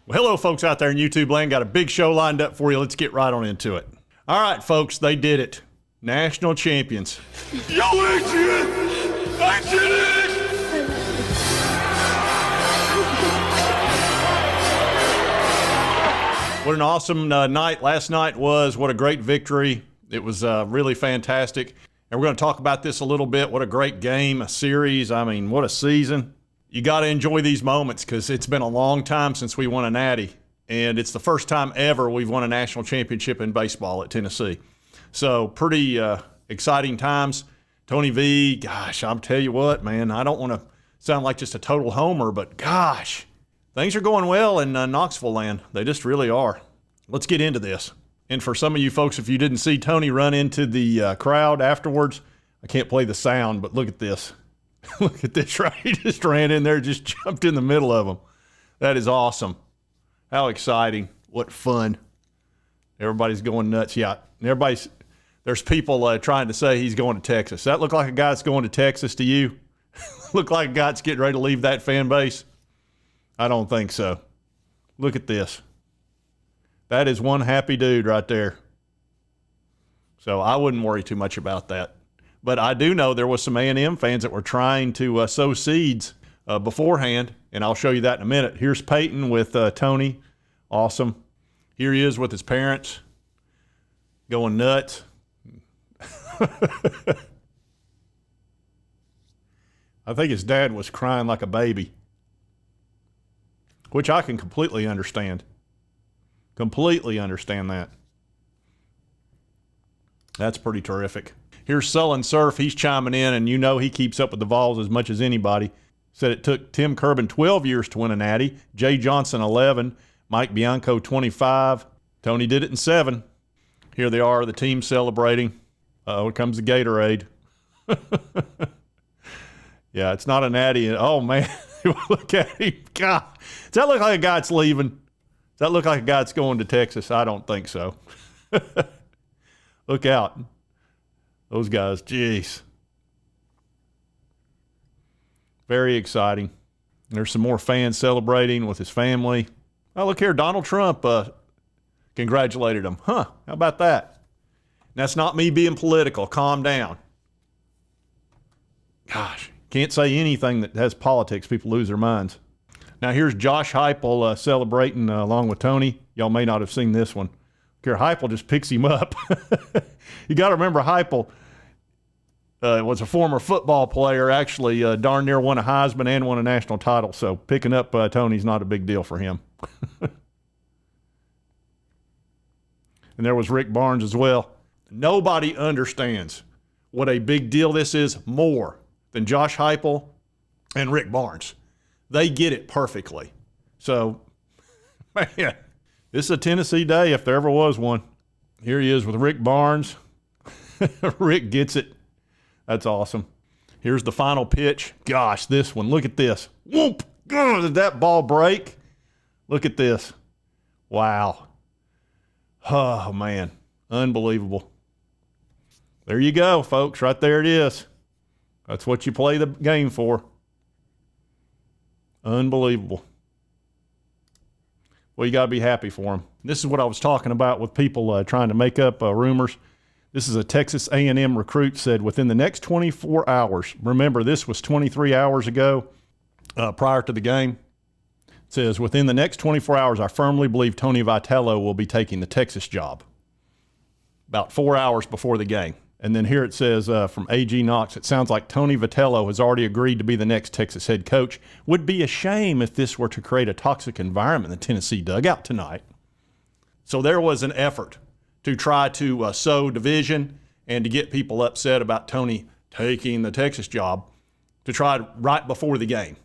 Well, hello, folks out there in YouTube land. Got a big show lined up for you. Let's get right on into it. All right, folks, they did it. National champions. Yo, Adrian! I did it! What an awesome night last night was. What a great victory. It was really fantastic. And we're going to talk about this a little bit. What a great game, a series. I mean, what a season. You got to enjoy these moments because it's been a long time since we won a Natty. And it's the first time ever we've won a national championship in baseball at Tennessee. So pretty exciting times. Tony V, gosh, I'll tell you what, man, I don't want to sound like just a total homer, but gosh, things are going well in Knoxville land. They just really are. Let's get into this. And for some of you folks, if you didn't see Tony run into the crowd afterwards, I can't play the sound, but look at this. Look at this, right? He just ran in there, just jumped in the middle of them. That is awesome. How exciting. What fun. Everybody's going nuts. Yeah, there's people trying to say he's going to Texas. That look like a guy that's going to Texas to you? Look like a guy that's getting ready to leave that fan base? I don't think so. Look at this. That is one happy dude right there. So I wouldn't worry too much about that. But I do know there was some A&M fans that were trying to sow seeds beforehand, and I'll show you that in a minute. Here's Peyton with Tony. Awesome. Here he is with his parents going nuts. I think his dad was crying like a baby, which I can completely understand. Completely understand that. That's pretty terrific. Here's Sullen Surf. He's chiming in, and you know he keeps up with the VOLS as much as anybody. Said it took Tim Kerbin 12 years to win a Natty, Jay Johnson 11, Mike Bianco 25. Tony did it in 7. Here they are, the team celebrating. Here comes the Gatorade. Yeah, it's not a Natty. Oh, man. Look at him. God. Does that look like a guy that's leaving? Does that look like a guy that's going to Texas? I don't think so. Look out. Those guys, jeez. Very exciting. There's some more fans celebrating with his family. Oh, look here, Donald Trump congratulated him. Huh, how about that? That's not me being political. Calm down. Gosh, can't say anything that has politics. People lose their minds. Now here's Josh Heupel celebrating along with Tony. Y'all may not have seen this one. Here, Heupel just picks him up. You got to remember Heupel was a former football player, actually darn near won a Heisman and won a national title. So picking up Tony's not a big deal for him. And there was Rick Barnes as well. Nobody understands what a big deal this is more than Josh Heupel and Rick Barnes. They get it perfectly. So, man, this is a Tennessee day if there ever was one. Here he is with Rick Barnes. Rick gets it. That's awesome. Here's the final pitch. Gosh, this one. Look at this. Whoop! Oh, did that ball break? Look at this. Wow. Oh, man. Unbelievable. There you go, folks. Right there it is. That's what you play the game for. Unbelievable. Well, you got to be happy for them. This is what I was talking about with people trying to make up rumors. This is a Texas A&M recruit said within the next 24 hours. Remember, this was 23 hours ago prior to the game. It says, within the next 24 hours, I firmly believe Tony Vitello will be taking the Texas job. About 4 hours before the game. And then here it says from A.G. Knox, it sounds like Tony Vitello has already agreed to be the next Texas head coach. Would be a shame if this were to create a toxic environment in the Tennessee dugout tonight. So there was an effort to try to sow division and to get people upset about Tony taking the Texas job to try right before the game.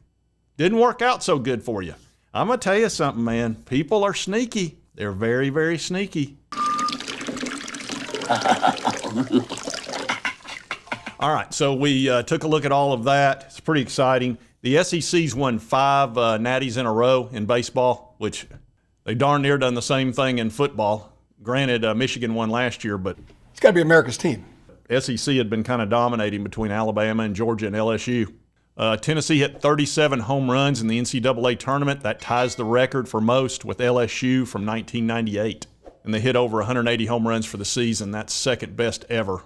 Didn't work out so good for you. I'm going to tell you something, man. People are sneaky. They're very, very sneaky. All right, so we took a look at all of that. It's pretty exciting. The SEC's won 5 natties in a row in baseball, which they darn near done the same thing in football. Granted, Michigan won last year, but it's got to be America's team. SEC had been kind of dominating between Alabama and Georgia and LSU. Tennessee hit 37 home runs in the NCAA tournament. That ties the record for most with LSU from 1998. And they hit over 180 home runs for the season. That's second best ever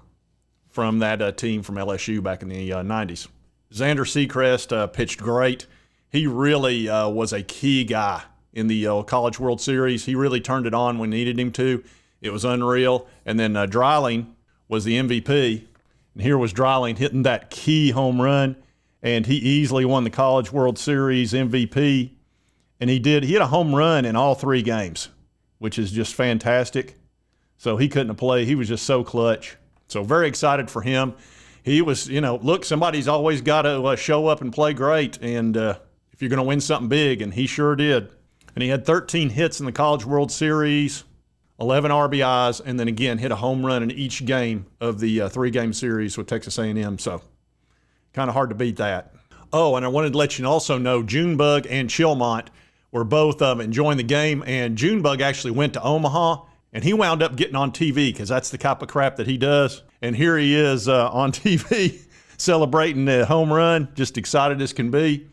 from that team from LSU back in the 90s. Xander Sechrest pitched great. He really was a key guy in the College World Series. He really turned it on when needed him to. It was unreal. And then Dreiling was the MVP. And here was Dreiling hitting that key home run. And he easily won the College World Series MVP. And he hit a home run in all 3 games, which is just fantastic. So he couldn't have played. He was just so clutch. So very excited for him. He was, look, somebody's always got to show up and play great. And if you're going to win something big, and he sure did. And he had 13 hits in the College World Series, 11 RBIs, and then again hit a home run in each game of the 3-game series with Texas A&M. So kind of hard to beat that. Oh, and I wanted to let you also know Junebug and Chilmont were both enjoying the game, and Junebug actually went to Omaha, and he wound up getting on TV because that's the type of crap that he does. And here he is on TV celebrating the home run, just excited as can be.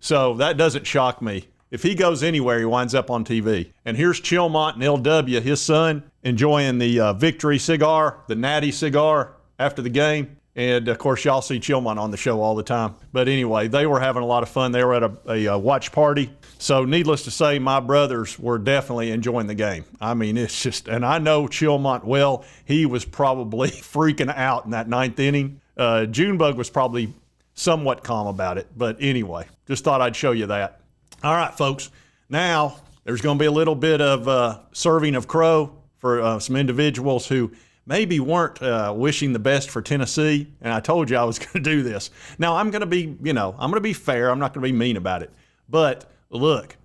So that doesn't shock me. If he goes anywhere, he winds up on TV. And here's Chilmont and LW, his son, enjoying the victory cigar, the Natty cigar after the game. And, of course, y'all see Chilmont on the show all the time. But anyway, they were having a lot of fun. They were at a watch party. So needless to say, my brothers were definitely enjoying the game. I mean, it's just – and I know Chilmont well. He was probably freaking out in that 9th inning. Junebug was probably somewhat calm about it. But anyway, just thought I'd show you that. All right, folks. Now there's going to be a little bit of serving of crow for some individuals who – maybe weren't wishing the best for Tennessee, and I told you I was going to do this. Now, I'm going to be, I'm going to be fair. I'm not going to be mean about it. But, look,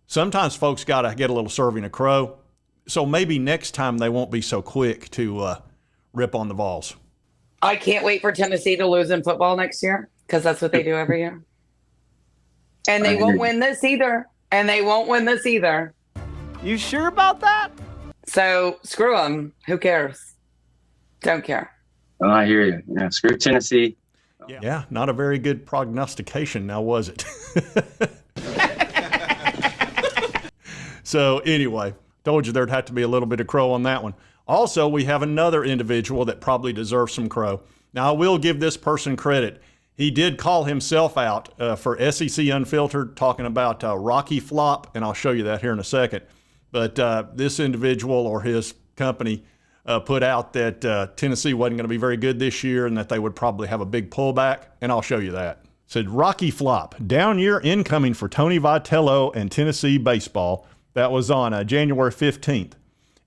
sometimes folks got to get a little serving of crow, so maybe next time they won't be so quick to rip on the Vols. I can't wait for Tennessee to lose in football next year, because that's what they do every year. And they won't win this either. You sure about that? So, screw them. Who cares? Don't care. Oh, I hear you. Yeah, screw Tennessee. Yeah, not a very good prognostication now, was it? So anyway, told you there'd have to be a little bit of crow on that one. Also, we have another individual that probably deserves some crow. Now, I will give this person credit. He did call himself out for SEC Unfiltered, talking about Rocky Flop, and I'll show you that here in a second. But this individual or his company put out that Tennessee wasn't going to be very good this year and that they would probably have a big pullback, and I'll show you that. Said Rocky Flop, down year incoming for Tony Vitello and Tennessee baseball. That was on January 15th,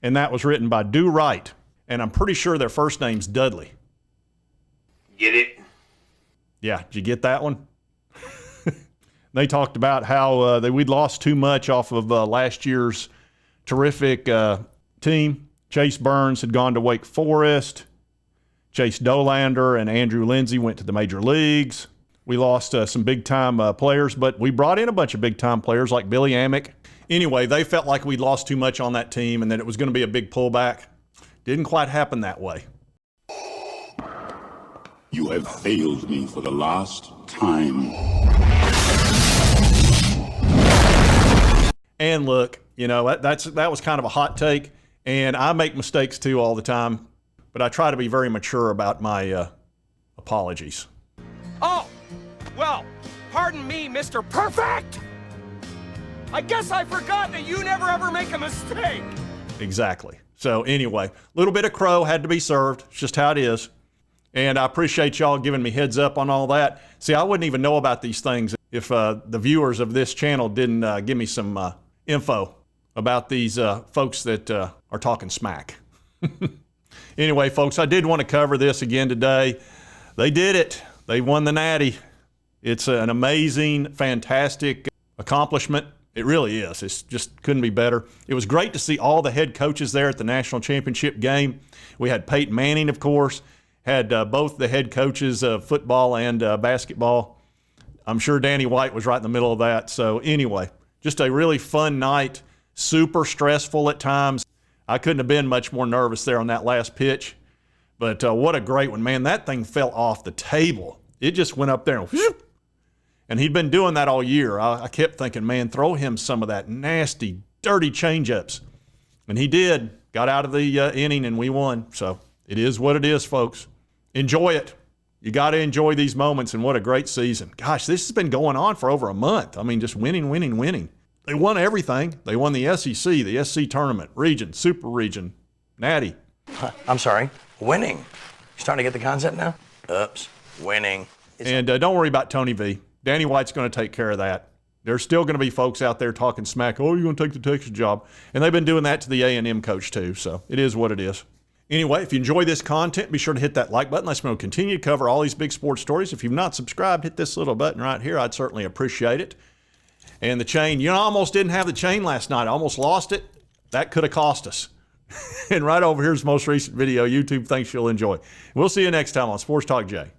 and that was written by Do Right, and I'm pretty sure their first name's Dudley. Get it? Yeah, did you get that one? They talked about how we'd lost too much off of last year's terrific team. Chase Burns had gone to Wake Forest. Chase Dolander and Andrew Lindsay went to the major leagues. We lost some big-time players, but we brought in a bunch of big-time players like Billy Amick. Anyway, they felt like we'd lost too much on that team and that it was going to be a big pullback. Didn't quite happen that way. You have failed me for the last time. And look, that was kind of a hot take. And I make mistakes, too, all the time. But I try to be very mature about my apologies. Oh, well, pardon me, Mr. Perfect. I guess I forgot that you never ever make a mistake. Exactly. So anyway, a little bit of crow had to be served. It's just how it is. And I appreciate y'all giving me heads up on all that. See, I wouldn't even know about these things if the viewers of this channel didn't give me some info about these folks that are talking smack. Anyway, folks, I did want to cover this again today. They did it. They won the Natty. It's an amazing, fantastic accomplishment. It really is. It's just couldn't be better. It was great to see all the head coaches there at the national championship game. We had Peyton Manning, of course, had both the head coaches of football and basketball. I'm sure Danny White was right in the middle of that. So anyway, just a really fun night. Super stressful at times. I couldn't have been much more nervous there on that last pitch. But what a great one, man. That thing fell off the table. It just went up there and whoop. And he'd been doing that all year. I kept thinking, man, throw him some of that nasty, dirty changeups. And he did. Got out of the inning, and we won. So it is what it is, folks. Enjoy it. You got to enjoy these moments, and what a great season. Gosh, this has been going on for over a month. I mean, just winning, winning, winning. They won everything. They won the SEC, the SC tournament, region, super region, Natty. I'm sorry, winning. You starting to get the concept now? Oops, winning. And don't worry about Tony V. Danny White's going to take care of that. There's still going to be folks out there talking smack. Oh, you're going to take the Texas job. And they've been doing that to the A&M coach too. So it is what it is. Anyway, if you enjoy this content, be sure to hit that like button. Let's continue to cover all these big sports stories. If you've not subscribed, hit this little button right here. I'd certainly appreciate it. And the chain, I almost didn't have the chain last night. I almost lost it. That could have cost us. And right over here's the most recent video. YouTube thinks you'll enjoy. We'll see you next time on Sports Talk Jay.